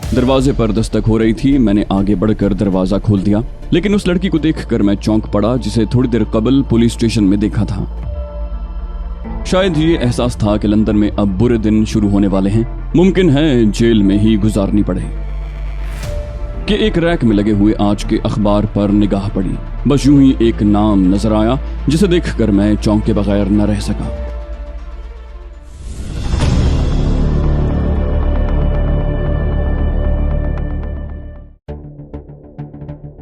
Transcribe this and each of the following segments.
दरवाजे पर दस्तक हो रही थी। मैंने आगे बढ़कर दरवाजा खोल दिया, लेकिन उस लड़की को देखकर मैं चौंक पड़ा जिसे थोड़ी देर कबल पुलिस स्टेशन में देखा था। शायद ये एहसास था कि लंदन में अब बुरे दिन शुरू होने वाले हैं, मुमकिन है जेल में ही गुजारनी पड़े। कि एक रैक में लगे हुए आज के अखबार पर निगाह पड़ी। बस यूं ही एक नाम नजर आया जिसे देखकर मैं चौंके बगैर न रह सका।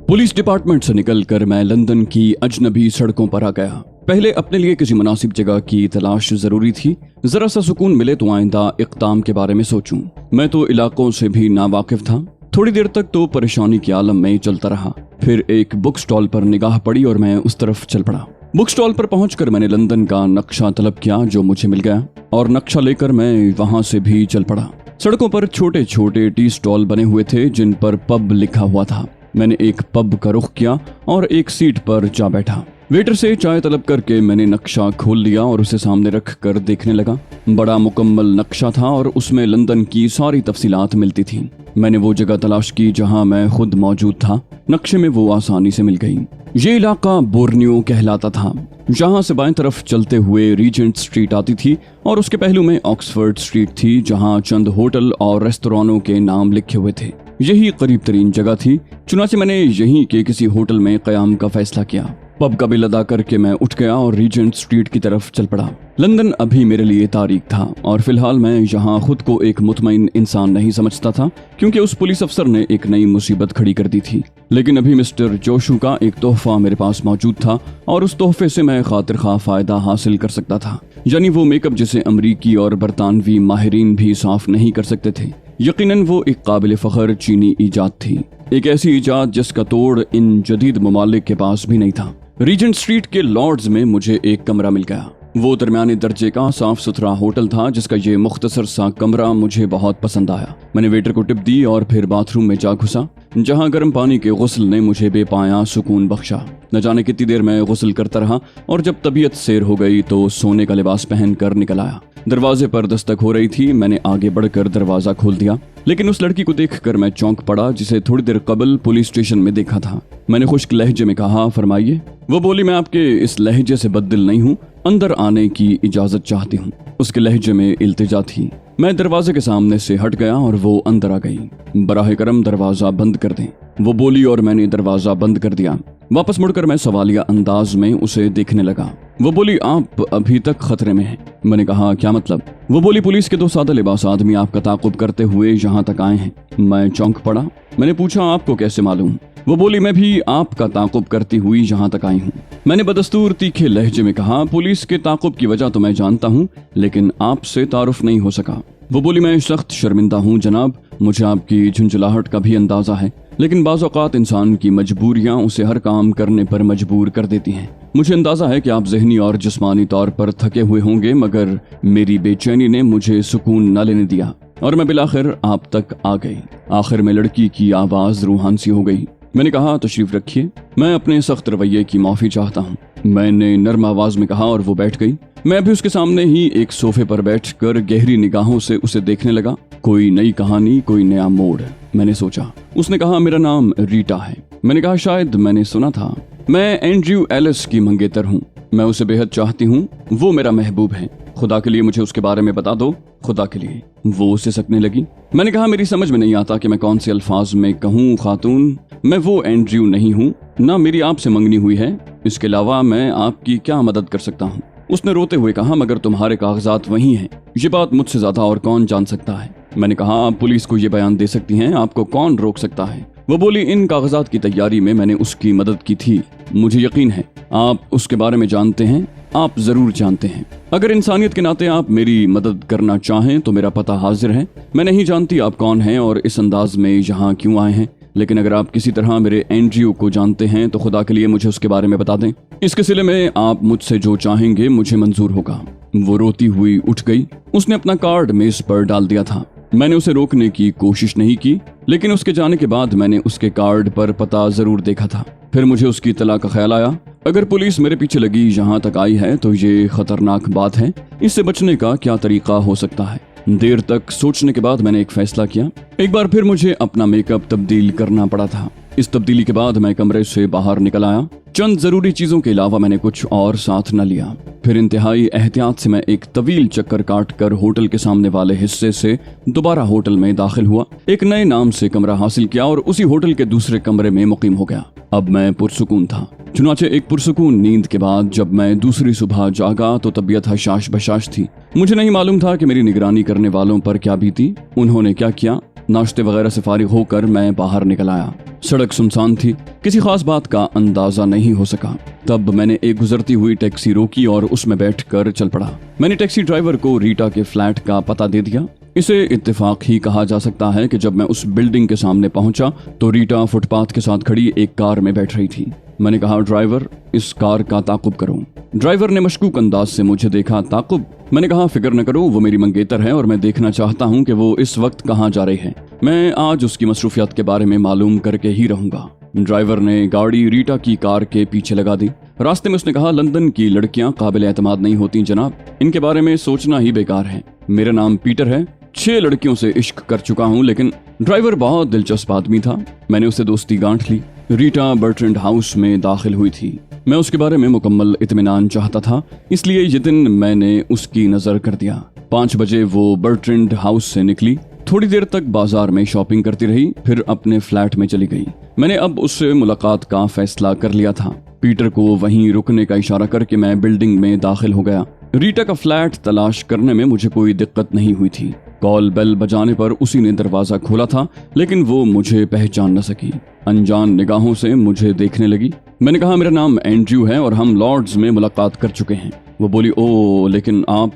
पुलिस डिपार्टमेंट से निकलकर मैं लंदन की अजनबी सड़कों पर आ गया। पहले अपने लिए किसी मुनासिब जगह की तलाश जरूरी थी। जरा सा सुकून मिले तो आइंदा इक़दाम के बारे में सोचूं। मैं तो इलाकों से भी नावाकिफ था। थोड़ी देर तक तो परेशानी के आलम में चलता रहा। फिर एक बुक स्टॉल पर निगाह पड़ी और मैं उस तरफ चल पड़ा। बुक स्टॉल पर पहुंचकर मैंने लंदन का नक्शा तलब किया जो मुझे मिल गया, और नक्शा लेकर मैं वहां से भी चल पड़ा। सड़कों पर छोटे छोटे टी स्टॉल बने हुए थे जिन पर पब लिखा हुआ था। मैंने एक पब का रुख किया और एक सीट पर जा बैठा। वेटर से चाय तलब करके मैंने नक्शा खोल लिया और उसे सामने रख कर देखने लगा। बड़ा मुकम्मल नक्शा था और उसमें लंदन की सारी तफसीलात मिलती थी। मैंने वो जगह तलाश की जहां मैं खुद मौजूद था। नक्शे में वो आसानी से मिल गई। ये इलाका बोर्नियो कहलाता था, जहां से बाएं तरफ चलते हुए रीजेंट स्ट्रीट आती थी और उसके पहलू में ऑक्सफोर्ड स्ट्रीट थी जहां चंद होटल और रेस्तरानों के नाम लिखे हुए थे। यही करीब तरीन जगह थी, चुनाचे मैंने यहीं के किसी होटल में क़याम का फैसला किया। पब का बिल अदा करके मैं उठ गया और रीजेंट स्ट्रीट की तरफ चल पड़ा। लंदन अभी मेरे लिए तारीख था और फिलहाल मैं यहाँ खुद को एक मुतमईन इंसान नहीं समझता था, क्योंकि उस पुलिस अफसर ने एक नई मुसीबत खड़ी कर दी थी। लेकिन अभी मिस्टर जोशू का एक तोहफा मेरे पास मौजूद था और उस तोहफे से मैं खातिर खा फायदा हासिल कर सकता था, यानी वो मेकअप जिसे अमरीकी और बरतानवी माहिरीन भी साफ नहीं कर सकते थे। यकीनन वो एक काबिल फख्र चीनी ईजाद थी, एक ऐसी ईजाद जिसका तोड़ इन जदीद ममालिक के पास भी नहीं था। रीजेंट स्ट्रीट के लॉर्ड्स में मुझे एक कमरा मिल गया। वो दरमियाने दर्जे का साफ सुथरा होटल था जिसका ये मुख्तसर सा कमरा मुझे बहुत पसंद आया। मैंने वेटर को टिप दी और फिर बाथरूम में जा घुसा, जहां गर्म पानी के गुस्ल ने मुझे बेपाया सुकून बख्शा। न जाने कितनी देर मैं गुस्ल करता रहा और जब तबीयत सैर हो गई तो सोने का लिबास पहन कर निकल आया। दरवाजे पर दस्तक हो रही थी। मैंने आगे बढ़कर दरवाजा खोल दिया, लेकिन उस लड़की को देखकर मैं चौंक पड़ा जिसे थोड़ी देर कबल पुलिस स्टेशन में देखा था। मैंने खुश्क लहजे में कहा, फरमाइए। वो बोली, मैं आपके इस लहजे से बददिल नहीं हूँ, अंदर आने की इजाजत चाहती हूँ। उसके लहजे में इल्तिजा थी। मैं दरवाजे के सामने से हट गया और वो अंदर आ गई। बराह करम दरवाजा बंद कर दें, वो बोली और मैंने दरवाजा बंद कर दिया। वापस मुड़कर मैं सवालिया अंदाज में उसे देखने लगा। वो बोली, आप अभी तक खतरे में हैं। मैंने कहा, क्या मतलब? वो बोली, पुलिस के दो सादा लिबास आदमी आपका ताक़ुब करते हुए यहाँ तक आए हैं। मैं चौंक पड़ा। मैंने पूछा, आपको कैसे मालूम? वो बोली, मैं भी आपका ताक़ुब करती हुई यहाँ तक आई हूँ। मैंने बदस्तूर तीखे लहजे में कहा, पुलिस के ताक़ुब की वजह तो मैं जानता हूँ, लेकिन आपसे तारुफ नहीं हो सका। वो बोली, मैं सख्त शर्मिंदा हूँ जनाब, मुझे आपकी झुंझलाहट का भी अंदाजा है, लेकिन बाज़ औक़ात इंसान की मजबूरियाँ उसे हर काम करने पर मजबूर कर देती हैं। मुझे अंदाजा है कि आप ज़हनी और जिस्मानी तौर पर थके हुए होंगे, मगर मेरी बेचैनी ने मुझे सुकून न लेने दिया और मैं बिलाखिर आप तक आ गई। आखिर में लड़की की आवाज़ रूहान सी हो गई। मैंने कहा, तशरीफ रखिए, मैं अपने सख्त रवैये की माफ़ी चाहता हूँ। मैंने नर्म आवाज में कहा और वो बैठ गई। मैं भी उसके सामने ही एक सोफे पर बैठकर गहरी निगाहों से उसे देखने लगा। कोई नई कहानी, कोई नया मोड़, मैंने सोचा। उसने कहा, मेरा नाम रीटा है। मैंने कहा, शायद मैंने सुना था। मैं एंड्रयू एलिस की मंगेतर हूँ। मैं उसे बेहद चाहती हूँ, वो मेरा महबूब है। खुदा के लिए मुझे उसके बारे में बता दो, खुदा के लिए। वो उसे सकने लगी। मैंने कहा, मेरी समझ में नहीं आता कि मैं कौन से अल्फाज में कहूँ खातून। मैं वो एंड्रयू नहीं हूँ, ना मेरी आपसे मंगनी हुई है। इसके अलावा मैं आपकी क्या मदद कर सकता हूँ? उसने रोते हुए कहा, मगर तुम्हारे कागजात वही हैं। ये बात मुझसे ज्यादा और कौन जान सकता है? मैंने कहा, आप पुलिस को ये बयान दे सकती हैं, आपको कौन रोक सकता है? वो बोली, इन कागजात की तैयारी में मैंने उसकी मदद की थी। मुझे यकीन है आप उसके बारे में जानते हैं, आप जरूर जानते हैं। अगर इंसानियत के नाते आप मेरी मदद करना चाहें तो मेरा पता हाजिर है। मैं नहीं जानती आप कौन हैं और इस अंदाज में यहाँ क्यों आए हैं, लेकिन अगर आप किसी तरह मेरे एंड्रयू को जानते हैं तो खुदा के लिए मुझे उसके बारे में बता दें। इसके सिले में आप मुझसे जो चाहेंगे मुझे मंजूर होगा। वो रोती हुई उठ गई। उसने अपना कार्ड मेज पर डाल दिया था। मैंने उसे रोकने की कोशिश नहीं की, लेकिन उसके जाने के बाद मैंने उसके कार्ड पर पता जरूर देखा था। फिर मुझे उसकी तला का ख्याल आया। अगर पुलिस मेरे पीछे लगी यहाँ तक आई है तो ये खतरनाक बात है। इससे बचने का क्या तरीका हो सकता है? देर तक सोचने के बाद मैंने एक फैसला किया। एक बार फिर मुझे अपना मेकअप तब्दील करना पड़ा था। इस तब्दीली के बाद मैं कमरे से बाहर निकल आया। चंद जरूरी चीजों के अलावा मैंने कुछ और साथ न लिया। फिर इंतहाई एहतियात से मैं एक तवील चक्कर काट कर होटल के सामने वाले हिस्से से दोबारा होटल में दाखिल हुआ। एक नए नाम से कमरा हासिल किया और उसी होटल के दूसरे कमरे में मुकीम हो गया। अब मैं पुरसुकून था। चुनाचे एक पुरसुकून नींद के बाद जब मैं दूसरी सुबह जागा तो तबीयत हशाश बशाश थी। मुझे नहीं मालूम था कि मेरी निगरानी करने वालों पर क्या बीती, उन्होंने क्या किया। नाश्ते वगैरह से फारिग होकर मैं बाहर निकल आया। सड़क सुनसान थी, किसी खास बात का अंदाजा नहीं हो सका। तब मैंने एक गुजरती हुई टैक्सी रोकी और उसमें बैठकर चल पड़ा। मैंने टैक्सी ड्राइवर को रीटा के फ्लैट का पता दे दिया। इसे इत्तेफाक ही कहा जा सकता है कि जब मैं उस बिल्डिंग के सामने पहुंचा तो रीटा फुटपाथ के साथ खड़ी एक कार में बैठ रही थी। मैंने कहा, ड्राइवर, इस कार का ताकुब करो। ड्राइवर ने मशकूक अंदाज से मुझे देखा। ताकुब? मैंने कहा, फिक्र न करो, वो मेरी मंगेतर है और मैं देखना चाहता हूँ कि वो इस वक्त कहाँ जा रही है। मैं आज उसकी मसरूफियत के बारे में मालूम करके ही रहूंगा। ड्राइवर ने गाड़ी रीटा की कार के पीछे लगा दी। रास्ते में उसने कहा, लंदन की लड़कियां काबिल एतमाद नहीं होती जनाब, इनके बारे में सोचना ही बेकार है। मेरा नाम पीटर है, 6 लड़कियों से इश्क कर चुका हूँ। लेकिन ड्राइवर बहुत दिलचस्प आदमी था। मैंने उससे दोस्ती गांठ ली। रीटा बर्ट्रैंड हाउस में दाखिल हुई थी। मैं उसके बारे में मुकम्मल इत्मीनान चाहता था, इसलिए ये दिन मैंने उसकी नजर कर दिया। 5 बजे वो बर्ट्रैंड हाउस से निकली। थोड़ी देर तक बाजार में शॉपिंग करती रही, फिर अपने फ्लैट में चली गई। मैंने अब उससे मुलाकात का फैसला कर लिया था। पीटर को वहीं रुकने का इशारा करके मैं बिल्डिंग में दाखिल हो गया। रीटा का फ्लैट तलाश करने में मुझे कोई दिक्कत नहीं हुई थी। कॉल बेल बजाने पर उसी ने दरवाजा खोला था, लेकिन वो मुझे पहचान न सकी। अनजान निगाहों से मुझे देखने लगी। मैंने कहा, मेरा नाम एंड्रयू है और हम लॉर्ड्स में मुलाकात कर चुके हैं। वो बोली, ओ, लेकिन आप।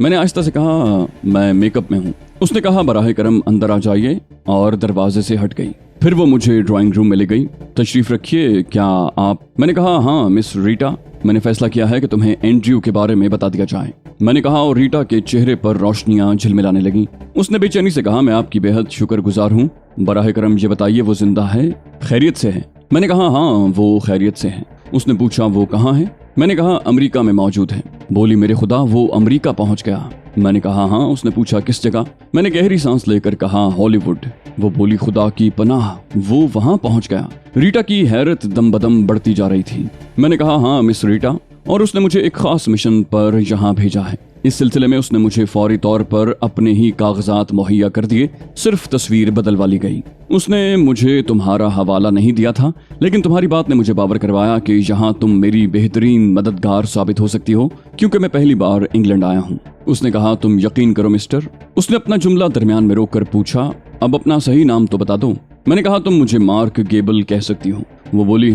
मैंने आहिस्ता से कहा, मैं मेकअप में हूँ। उसने कहा, बराह करम अंदर आ जाइए, और दरवाजे से हट गई। फिर वो मुझे ड्राइंग रूम में ले गई। तशरीफ रखिए, क्या आप? मैंने कहा, हाँ मिस रीटा, मैंने फैसला किया है कि तुम्हें एंड्रयू के बारे में बता दिया जाए। मैंने कहा और रीटा के चेहरे पर रोशनियां झिलमिलाने लगी। उसने बेचैनी से कहा, मैं आपकी बेहद शुक्रगुजार हूँ। बराह करम ये बताइए, वो जिंदा है, खैरियत से है? मैंने कहा, हाँ वो खैरियत से है। उसने पूछा, वो कहाँ है? मैंने कहा, अमेरिका में मौजूद है। बोली, मेरे खुदा, वो अमेरिका पहुंच गया? मैंने कहा, हाँ। उसने पूछा, किस जगह? मैंने गहरी सांस लेकर कहा, हॉलीवुड। वो बोली, खुदा की पनाह, वो वहां पहुंच गया? रीटा की हैरत दम बदम बढ़ती जा रही थी। मैंने कहा, हाँ मिस रीटा, और उसने मुझे एक खास मिशन पर यहाँ भेजा है। इस सिलसिले में उसने मुझे फौरी तौर पर अपने ही कागजात मुहैया कर दिए, सिर्फ तस्वीर बदलवा ली गई। उसने मुझे तुम्हारा हवाला नहीं दिया था, लेकिन तुम्हारी बात ने मुझे बावर करवाया कि यहाँ तुम मेरी बेहतरीन मददगार साबित हो सकती हो, क्योंकि मैं पहली बार इंग्लैंड आया हूँ। उसने कहा, तुम यकीन करो मिस्टर। उसने अपना जुमला दरमियान में रोककर पूछा, अब अपना सही नाम तो बता दो। मैंने कहा, तुम मुझे मार्क गेबल कह सकती हो। वो बोली,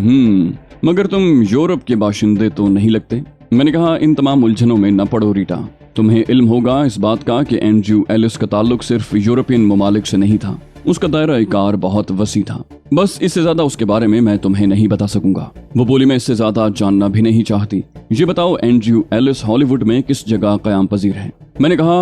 मगर तुम यूरोप के बाशिंदे तो नहीं लगते। मैंने कहा, इन तमाम उलझनों में न पड़ो रीटा। तुम्हें इल्म होगा इस बात का कि एंड्रयू एलिस का ताल्लुक सिर्फ यूरोपियन ममालिक से नहीं था। उसका दायरा कार बहुत वसी था। बस इससे ज्यादा उसके बारे में मैं तुम्हें नहीं बता सकूंगा। वो बोली, मैं इससे ज्यादा जानना भी नहीं चाहती। ये बताओ, एंड्रयू एलिस हॉलीवुड में किस जगह कयाम पजीर है? मैंने कहा,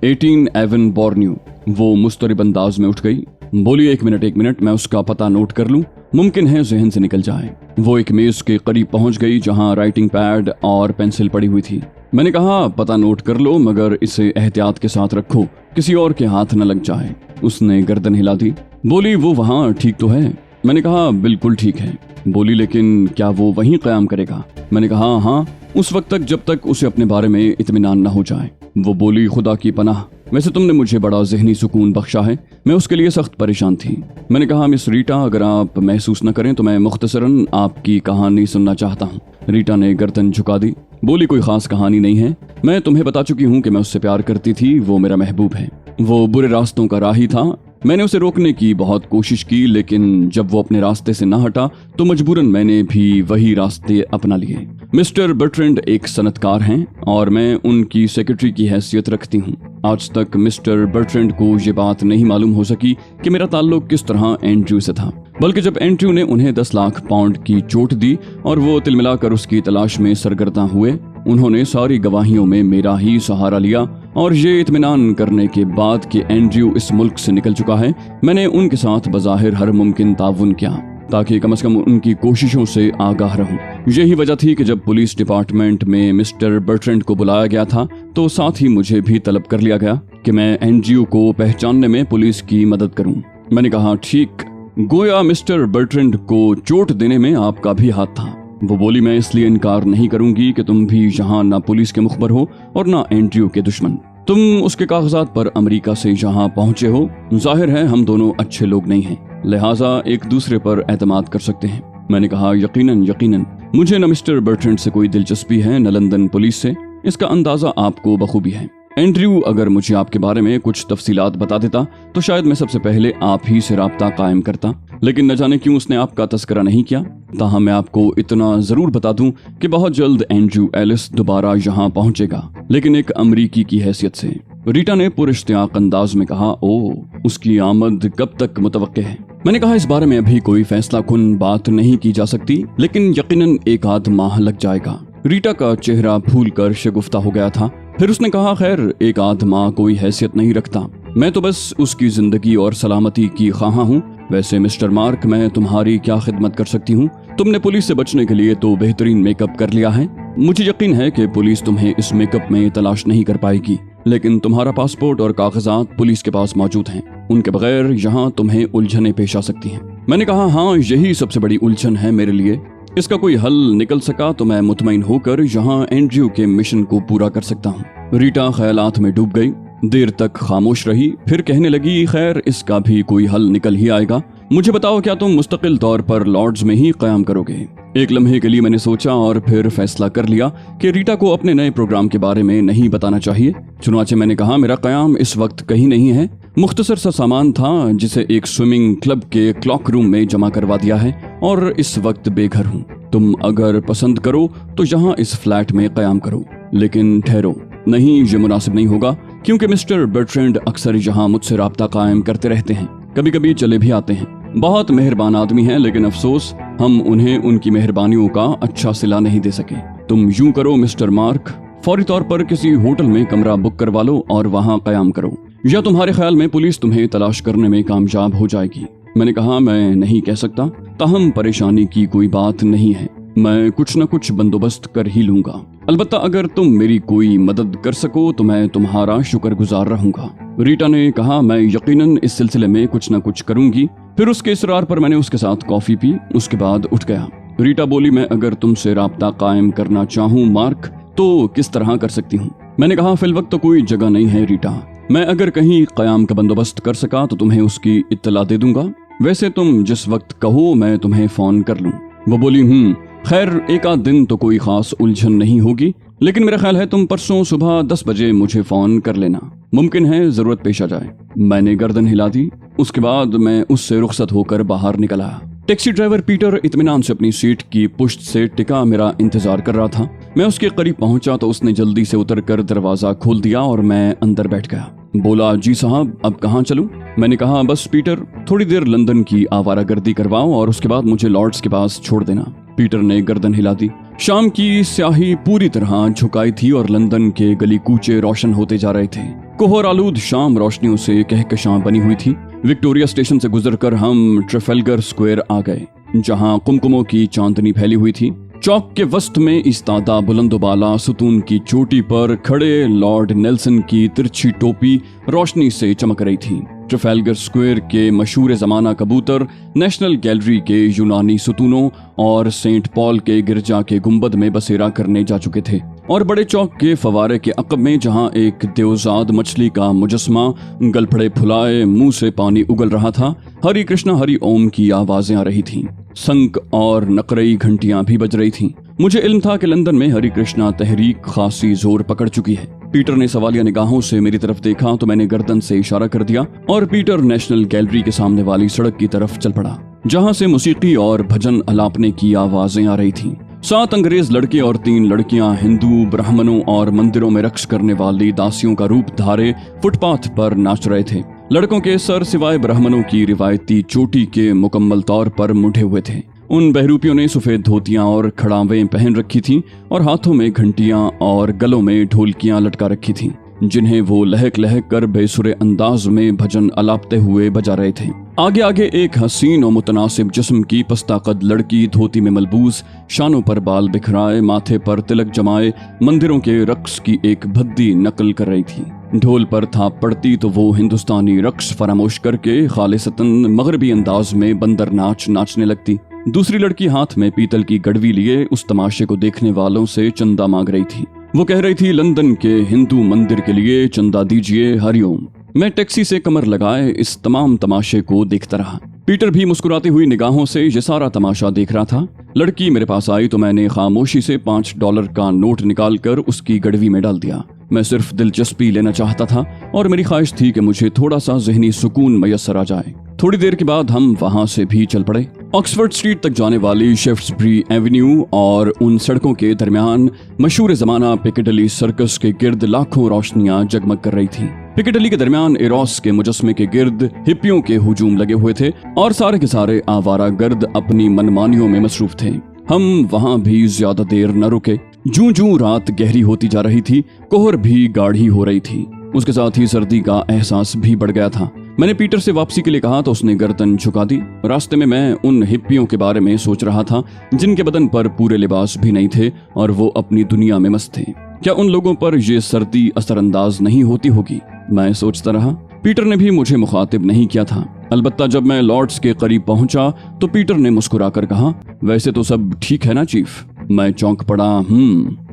18 एवन बॉर्न्यू। वो मुस्तरिब अंदाज में उठ गई। बोली, एक मिनट, मैं उसका पता नोट कर लूं, मुमकिन है जहन से निकल जाए। वो एक मेज के करीब पहुंच गई जहां राइटिंग पैड और पेंसिल पड़ी हुई थी। मैंने कहा, पता नोट कर लो, मगर इसे एहतियात के साथ रखो, किसी और के हाथ न लग जाए। उसने गर्दन हिला दी। बोली, वो वहाँ ठीक तो है? मैंने कहा, बिल्कुल ठीक है। बोली, लेकिन क्या वो वहीं कयाम करेगा? मैंने कहा, हाँ, उस वक्त तक जब तक उसे अपने बारे में इत्मीनान न हो जाए। वो बोली, खुदा की पनाह, वैसे तुमने मुझे बड़ा ज़हनी सुकून बख्शा है। मैं उसके लिए सख्त परेशान थी। मैंने कहा, मिस रीटा, अगर आप महसूस न करें तो मैं मुख्तसरन आपकी कहानी सुनना चाहता हूँ। रीटा ने गर्दन झुका दी। बोली, कोई खास कहानी नहीं है। मैं तुम्हें बता चुकी हूँ कि मैं उससे प्यार करती थी। वो मेरा महबूब है। वो बुरे रास्तों का राही था। मैंने उसे रोकने की बहुत कोशिश की, लेकिन जब वो अपने रास्ते से न हटा तो मजबूरन मैंने भी वही रास्ते अपना लिए। मिस्टर बर्ट्रैंड एक सनतकार हैं और मैं उनकी सेक्रेटरी की हैसियत रखती हूँ। आज तक मिस्टर बर्ट्रैंड को ये बात नहीं मालूम हो सकी कि मेरा ताल्लुक किस तरह एंड्रयू से था, बल्कि जब एंड्रयू ने उन्हें 10 लाख पाउंड की चोट दी और वो तिलमिलाकर उसकी तलाश में सरगर्दा हुए, उन्होंने सारी गवाहियों में मेरा ही सहारा लिया और ये इत्मीनान करने के बाद कि एंड्रयू इस मुल्क से निकल चुका है, मैंने उनके साथ बज़ाहिर हर मुमकिन ताउन किया। ताकि कम से कम उनकी कोशिशों से आगाह रहूं। यही वजह थी कि जब पुलिस डिपार्टमेंट में मिस्टर बर्ट्रैंड को बुलाया गया था तो साथ ही मुझे भी तलब कर लिया गया कि मैं एनजीओ को पहचानने में पुलिस की मदद करूं। मैंने कहा, ठीक। गोया मिस्टर बर्ट्रैंड को चोट देने में आपका भी हाथ था। वो बोली, मैं इसलिए इनकार नहीं करूंगी कि तुम भी यहाँ ना पुलिस के मुखबर हो और ना एनजीओ के दुश्मन। तुम उसके कागजात पर अमेरिका से यहाँ पहुंचे हो। जाहिर है हम दोनों अच्छे लोग नहीं हैं, लिहाजा एक दूसरे पर एतमाद कर सकते हैं। मैंने कहा, यकीनन यकीनन। मुझे न मिस्टर बर्ट्रैंड से कोई दिलचस्पी है, न लंदन पुलिस से। इसका अंदाजा आपको बखूबी है। एंड्रयू अगर मुझे आपके बारे में कुछ तफसीलात बता देता तो शायद मैं सबसे पहले आप ही से राब्ता कायम करता, लेकिन न जाने क्यों उसने आपका तस्करा नहीं किया। ताहम मैं आपको इतना जरूर बता दूं कि बहुत जल्द एंड्रयू एलिस दोबारा यहाँ पहुंचेगा, लेकिन एक अमरीकी की हैसियत से। रीटा ने पुरइश्तियाक अंदाज में कहा, ओ, उसकी आमद कब तक मुतवक्के है? मैंने कहा, इस बारे में अभी कोई फैसला कुन बात नहीं की जा सकती, लेकिन यकीनन एक आध माह लग जाएगा। रीटा का चेहरा फूल कर शगुफ्ता हो गया था। फिर उसने कहा, खैर एक आध माह कोई हैसियत नहीं रखता, मैं तो बस उसकी जिंदगी और सलामती की ख्वाहा हूँ। वैसे मिस्टर मार्क, मैं तुम्हारी क्या खिदमत कर सकती हूँ? तुमने पुलिस से बचने के लिए तो बेहतरीन मेकअप कर लिया है। मुझे यकीन है कि पुलिस तुम्हें इस मेकअप में तलाश नहीं कर पाएगी, लेकिन तुम्हारा पासपोर्ट और कागजात पुलिस के पास मौजूद हैं। उनके बगैर यहाँ तुम्हें उलझने पेश आ सकती हैं। मैंने कहा, हाँ, यही सबसे बड़ी उलझन है मेरे लिए। इसका कोई हल निकल सका तो मैं मुतमईन होकर यहाँ एनजीओ के मिशन को पूरा कर सकता हूँ। रीटा ख्यालात में डूब गई, देर तक खामोश रही, फिर कहने लगी, खैर इसका भी कोई हल निकल ही आएगा। मुझे बताओ, क्या तुम मुस्तकिल तौर पर लॉर्ड्स में ही क़याम करोगे? एक लम्हे के लिए मैंने सोचा और फिर फैसला कर लिया कि रीटा को अपने नए प्रोग्राम के बारे में नहीं बताना चाहिए। चुनाचे मैंने कहा, मेरा क़याम इस वक्त कहीं नहीं है। मुख्तसर सा सामान था जिसे एक स्विमिंग क्लब के क्लॉक रूम में जमा करवा दिया है और इस वक्त बेघर हूँ। तुम अगर पसंद करो तो यहाँ इस फ्लैट में क़याम करो, लेकिन ठहरो, नहीं, ये मुनासिब नहीं होगा, क्योंकि मिस्टर बर्ट्रैंड अक्सर यहाँ मुझसे राब्ता कायम करते रहते हैं, कभी कभी चले भी आते हैं। बहुत मेहरबान आदमी हैं, लेकिन अफसोस हम उन्हें उनकी मेहरबानियों का अच्छा सिला नहीं दे सके। तुम यूं करो मिस्टर मार्क, फौरी तौर पर किसी होटल में कमरा बुक करवा लो और वहाँ क़याम करो, या तुम्हारे ख्याल में पुलिस तुम्हें तलाश करने में कामयाब हो जाएगी? मैंने कहा, मैं नहीं कह सकता, ताहम परेशानी की कोई बात नहीं है, मैं कुछ न कुछ बंदोबस्त कर ही लूंगा। अलबत्ता अगर तुम मेरी कोई मदद कर सको तो मैं तुम्हारा शुक्रगुजार रहूंगा। रीटा ने कहा, मैं यकीनन इस सिलसिले में कुछ न कुछ करूंगी। फिर उसके इसरार पर मैंने उसके साथ कॉफी पी, उसके बाद उठ गया। रीटा बोली, मैं अगर तुमसे राब्ता कायम करना चाहूँ मार्क, तो किस तरह कर सकती हूँ? मैंने कहा, फिलवक्त तो कोई जगह नहीं है रीटा, मैं अगर कहीं क़याम का बंदोबस्त कर सका तो तुम्हें उसकी इत्तला दे दूंगा। वैसे तुम जिस वक्त कहो मैं तुम्हें फोन कर लूं। वो बोली, खैर एक आध दिन तो कोई खास उलझन नहीं होगी, लेकिन मेरा ख्याल है तुम परसों सुबह 10 बजे मुझे फोन कर लेना, मुमकिन है जरूरत पेश आ जाए। मैंने गर्दन हिला दी। उसके बाद मैं उससे रुखसत होकर बाहर निकल आया। टैक्सी ड्राइवर पीटर इत्मीनान से अपनी सीट की पुश्त से टिका मेरा इंतजार कर रहा था। मैं उसके करीब पहुंचा तो उसने जल्दी से उतरकर दरवाजा खोल दिया और मैं अंदर बैठ गया। बोला, जी साहब, अब कहाँ चलूं? मैंने कहा, बस पीटर, थोड़ी देर लंदन की आवारागर्दी करवाओ और उसके बाद मुझे लॉर्ड्स के पास छोड़ देना। पीटर ने गर्दन हिला दी। शाम की स्याही पूरी तरह झुकाई थी और लंदन के गली कूचे रोशन होते जा रहे थे। कोहर आलूद शाम रोशनियों से कहकशां बनी हुई थी। विक्टोरिया स्टेशन से गुजरकर हम ट्रेफेलगर स्क्वायर आ गए, जहां कुमकुमों की चांदनी फैली हुई थी। चौक के वस्त में इस्तादा बुलंदोबाला सुतून की चोटी पर खड़े लॉर्ड नेल्सन की तिरछी टोपी रोशनी से चमक रही थी। ट्रेफेलगर स्क्वायर के मशहूर जमाना कबूतर नेशनल गैलरी के यूनानी सुतूनों और सेंट पॉल के गिरजा के गुंबद में बसेरा करने जा चुके थे, और बड़े चौक के फवारे के अकब में जहां एक देवजाद मछली का मुजस्मा गलफड़े फुलाए मुंह से पानी उगल रहा था, हरि कृष्णा हरि ओम की आवाजें आ रही थीं। संक और नकरई घंटियां भी बज रही थीं। मुझे इल्म था कि लंदन में हरि कृष्णा तहरीक खासी जोर पकड़ चुकी है। पीटर ने सवालिया निगाहों से मेरी तरफ देखा तो मैंने गर्दन से इशारा कर दिया और पीटर नेशनल गैलरी के सामने वाली सड़क की तरफ चल पड़ा, जहां से मुसीकी और भजन अलापने की आवाजें आ रही थीं। 7 अंग्रेज लड़के और 3 लड़कियां हिंदू ब्राह्मणों और मंदिरों में रक्स करने वाली दासियों का रूप धारे फुटपाथ पर नाच रहे थे। लड़कों के सर सिवाय ब्राह्मणों की रिवायती चोटी के मुकम्मल तौर पर मुंडे हुए थे। उन बहरूपियों ने सफेद धोतियां और खड़ावें पहन रखी थीं और हाथों में घंटियां और गलों में ढोलकियां लटका रखी थीं, जिन्हें वो लहक लहक कर बेसुरे अंदाज में भजन अलापते हुए बजा रहे थे। आगे आगे एक हसीन और मुतनासिब जिस्म की पस्ता कद लड़की धोती में मलबूस, शानों पर बाल बिखराए, माथे पर तिलक जमाए मंदिरों के रक्स की एक भद्दी नकल कर रही थी। ढोल पर थाप पड़ती तो वो हिंदुस्तानी रक्स फरामोश करके खालिसतन मगरबी अंदाज में बंदर नाच नाचने लगती। दूसरी लड़की हाथ में पीतल की गड़वी लिए उस तमाशे को देखने वालों से चंदा मांग रही थी। वो कह रही थी, लंदन के हिंदू मंदिर के लिए चंदा दीजिए, हरिओम। मैं टैक्सी से कमर लगाए इस तमाम तमाशे को देखता रहा। पीटर भी मुस्कुराती हुई निगाहों से ये सारा तमाशा देख रहा था। लड़की मेरे पास आई तो मैंने खामोशी से $5 का नोट निकालकर उसकी गड़वी में डाल दिया। मैं सिर्फ दिलचस्पी लेना चाहता था और मेरी ख्वाहिश थी कि मुझे थोड़ा सा ज़हनी सुकून मयस्सर आ जाए। थोड़ी देर के बाद हम वहां से भी चल पड़े। ऑक्सफोर्ड स्ट्रीट तक जाने वाली शेफ्ट्सबरी एवेन्यू और उन सड़कों के दरमियान मशहूर ज़माना पिकेडिली सर्कस के गिर्द लाखों रोशनियां जगमग कर रही थी। पिकेडिली के दरमियान एरोस के मुजस्मे के गिर्द हिप्पियों के हुजूम लगे हुए थे और सारे के सारे आवारा गर्द अपनी मनमानियों में मसरूफ थे। हम वहां भी ज्यादा देर न रुके। जूं जूं रात गहरी होती जा रही थी, कोहर भी गाढ़ी हो रही थी। उसके साथ ही सर्दी का एहसास भी बढ़ गया था। मैंने पीटर से वापसी के लिए कहा तो उसने गर्दन झुका दी। रास्ते में मैं उन हिप्पियों के बारे में सोच रहा था जिनके बदन पर पूरे लिबास भी नहीं थे और वो अपनी दुनिया में मस्त थे। क्या उन लोगों पर ये सर्दी असरअंदाज नहीं होती होगी? मैं सोचता रहा। पीटर ने भी मुझे मुखातिब नहीं किया था। अलबत्ता जब मैं लॉर्ड्स के करीब पहुंचा तो पीटर ने मुस्कुराकर कहा, वैसे तो सब ठीक है ना चीफ? मैं चौंक पड़ा।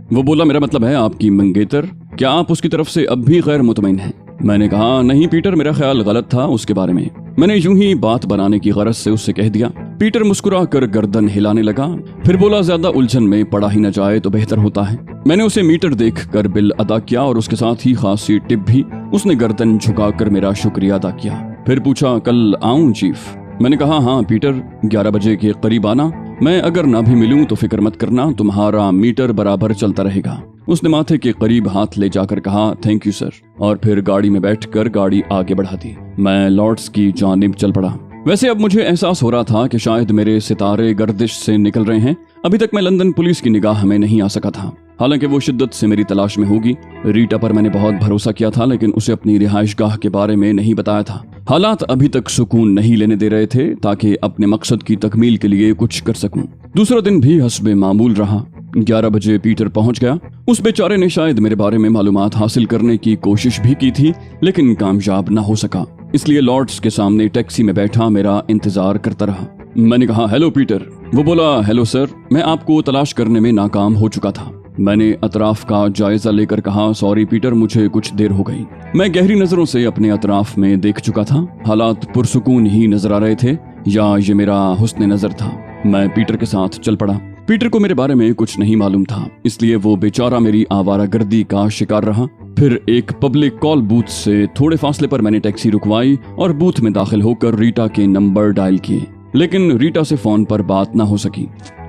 वो बोला, मेरा मतलब है आपकी मंगेतर, क्या आप उसकी तरफ से अब भी गैर मुतमईन हैं? मैंने कहा, नहीं पीटर, मेरा ख्याल गलत था उसके बारे में। मैंने यूं ही बात बनाने की गरज से उससे कह दिया। पीटर मुस्कुरा कर गर्दन हिलाने लगा, फिर बोला, ज्यादा उलझन में पड़ा ही न जाए तो बेहतर होता है। मैंने उसे मीटर देख कर बिल अदा किया और उसके साथ ही खासी टिप भी। उसने गर्दन झुकाकर मेरा शुक्रिया अदा किया। फिर पूछा, कल आऊं चीफ? मैंने कहा, हाँ पीटर, 11 बजे के करीब आना। मैं अगर ना भी मिलूं तो फिक्र मत करना, तुम्हारा मीटर बराबर चलता रहेगा। उसने माथे के करीब हाथ ले जाकर कहा, थैंक यू सर, और फिर गाड़ी में बैठकर गाड़ी आगे बढ़ा दी। मैं लॉर्ड्स की जानिब चल पड़ा। वैसे अब मुझे एहसास हो रहा था कि शायद मेरे सितारे गर्दिश से निकल रहे हैं। अभी तक मैं लंदन पुलिस की निगाह में नहीं आ सका था, हालांकि वो शिद्दत से मेरी तलाश में होगी। रीटा पर मैंने बहुत भरोसा किया था, लेकिन उसे अपनी रिहाइशगाह के बारे में नहीं बताया था। हालात अभी तक सुकून नहीं लेने दे रहे थे ताकि अपने मकसद की तकमील के लिए कुछ कर सकूं। दूसरा दिन भी हस्बे मामूल रहा। 11 बजे पीटर पहुंच गया। उस बेचारे ने शायद मेरे बारे में मालूमात हासिल करने की कोशिश भी की थी, लेकिन कामयाब न हो सका। इसलिए लॉर्ड्स के सामने टैक्सी में बैठा मेरा इंतजार करता रहा। मैंने कहा, हेलो पीटर। वो बोला, हेलो सर, मैं आपको तलाश करने में नाकाम हो चुका था। मैंने अतराफ का जायजा लेकर कहा, सॉरी पीटर, मुझे कुछ देर हो गई। मैं गहरी नजरों से अपने अतराफ में देख चुका था। हालात पुरसुकून ही नजर आ रहे थे, या ये मेरा हुस्न नजर था। मैं पीटर के साथ चल पड़ा। पीटर को मेरे बारे में कुछ नहीं मालूम था, इसलिए वो बेचारा मेरी आवारागर्दी का शिकार रहा। फिर एक पब्लिक कॉल बूथ से थोड़े फासले पर मैंने टैक्सी रुकवाई और बूथ में दाखिल होकर रीटा के नंबर डायल किए, लेकिन रीटा से फोन पर बात ना हो सकी।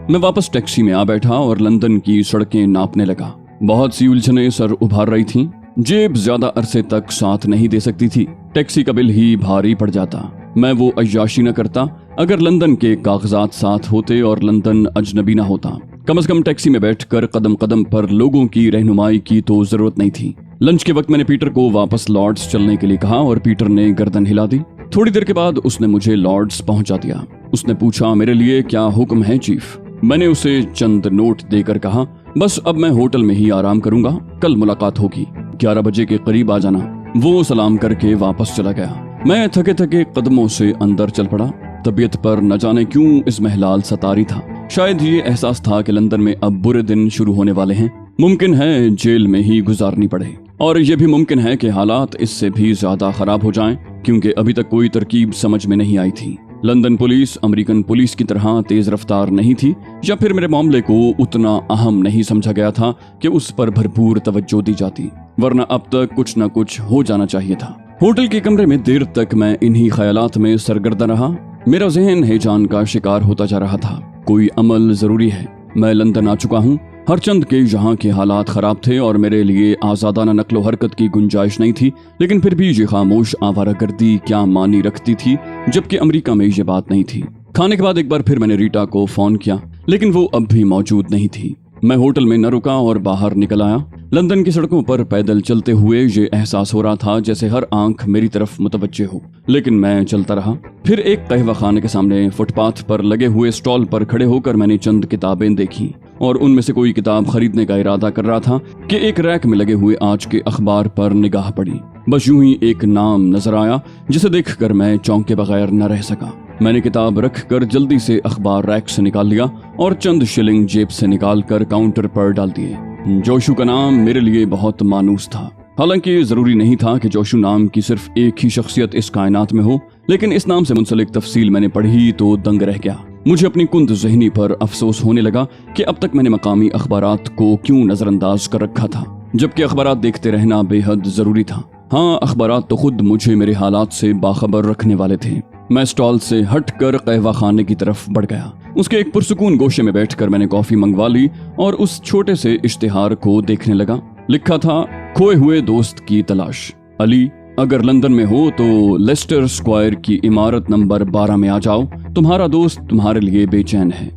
मैं वापस टैक्सी में आ बैठा और लंदन की सड़कें नापने लगा। बहुत सी उलझनें सर उभार रही थीं। जेब ज्यादा अरसे तक साथ नहीं दे सकती थी। टैक्सी का बिल ही भारी पड़ जाता। मैं वो अय्याशी न करता अगर लंदन के कागजात साथ होते और लंदन अजनबी ना होता। कम से कम टैक्सी में बैठकर कदम कदम पर लोगों की रहनुमाई की तो जरूरत नहीं थी। लंच के वक्त मैंने पीटर को वापस लॉर्ड्स चलने के लिए कहा और पीटर ने गर्दन हिला दी। थोड़ी देर के बाद उसने मुझे लॉर्ड्स पहुंचा दिया। उसने पूछा, मेरे लिए क्या हुक्म है चीफ? मैंने उसे चंद नोट देकर कहा, बस अब मैं होटल में ही आराम करूंगा, कल मुलाकात होगी, 11 बजे के करीब आ जाना। वो सलाम करके वापस चला गया। मैं थके थके कदमों से अंदर चल पड़ा। तबीयत पर न जाने क्यों इसमेहलाल सतारी था। शायद ये एहसास था कि लंदन में अब बुरे दिन शुरू होने वाले हैं। मुमकिन है जेल में ही गुजारनी पड़े, और यह भी मुमकिन है कि हालात इससे भी ज्यादा खराब हो जाएं, क्योंकि अभी तक कोई तरकीब समझ में नहीं आई थी। लंदन पुलिस अमेरिकन पुलिस की तरह तेज रफ्तार नहीं थी, या फिर मेरे मामले को उतना अहम नहीं समझा गया था कि उस पर भरपूर तवज्जो दी जाती, वरना अब तक कुछ न कुछ हो जाना चाहिए था। होटल के कमरे में देर तक मैं इन्हीं ख्यालात में सरगर्दा रहा। मेरा जहन हैजान का शिकार होता जा रहा था। कोई अमल जरूरी है। मैं लंदन आ चुका हूँ। हर चंद के यहाँ के हालात खराब थे और मेरे लिए आजादाना नकलो हरकत की गुंजाइश नहीं थी, लेकिन फिर भी ये खामोश आवारागर्दी क्या मानी रखती थी, जबकि अमेरिका में ये बात नहीं थी। खाने के बाद एक बार फिर मैंने रीटा को फोन किया, लेकिन वो अब भी मौजूद नहीं थी। मैं होटल में न रुका और बाहर निकल आया। लंदन की सड़कों पर पैदल चलते हुए ये एहसास हो रहा था जैसे हर आंख मेरी तरफ मुतवज्जे हो, लेकिन मैं चलता रहा। फिर एक कहवा खाने के सामने फुटपाथ पर लगे हुए स्टॉल पर खड़े होकर मैंने चंद किताबें देखी और उनमें से कोई किताब खरीदने का इरादा कर रहा था कि एक रैक में लगे हुए आज के अखबार पर निगाह पड़ी। बस यूं ही एक नाम नजर आया जिसे देखकर मैं चौंके बगैर न रह सका। मैंने किताब रखकर जल्दी से अखबार रैक से निकाल लिया और चंद शिलिंग जेब से निकाल कर काउंटर पर डाल दिए। जोशु का नाम मेरे लिए बहुत मानूस था। हालांकि जरूरी नहीं था कि जोशु नाम की सिर्फ एक ही शख्सियत इस कायनात में हो, लेकिन इस नाम से मुंसलिक तफसील मैंने पढ़ी तो दंग रह गया। मुझे अपनी कुंद ज़हनी पर अफसोस होने लगा कि अब तक मैंने मकामी अखबारात को क्यों नजरअंदाज कर रखा था, जबकि अखबारात देखते रहना बेहद जरूरी था। हाँ, अखबारात तो खुद मुझे मेरे हालात से बाखबर रखने वाले थे। मैं स्टॉल से हटकर कहवा खाने की तरफ बढ़ गया। उसके एक पुरसुकून गोशे में बैठकर मैंने कॉफी मंगवा ली और उस छोटे से इश्तिहार को देखने लगा। लिखा था, खोए हुए दोस्त की तलाश। अली, अगर लंदन में हो तो लेस्टर स्क्वायर की इमारत नंबर 12 में आ जाओ, तुम्हारा दोस्त तुम्हारे लिए बेचैन है।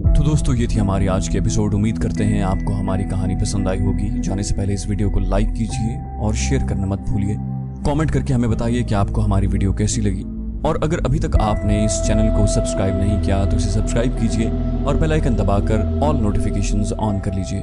तो दोस्तों, ये थी हमारी आज की एपिसोड। उम्मीद करते हैं आपको हमारी कहानी पसंद आई होगी। जाने से पहले इस वीडियो को लाइक कीजिए और शेयर करना मत भूलिए। कमेंट करके हमें बताइए कि आपको हमारी वीडियो कैसी लगी, और अगर अभी तक आपने इस चैनल को सब्सक्राइब नहीं किया तो इसे सब्सक्राइब कीजिए और बेल आइकन दबाकर ऑल नोटिफिकेशंस ऑन कर लीजिए।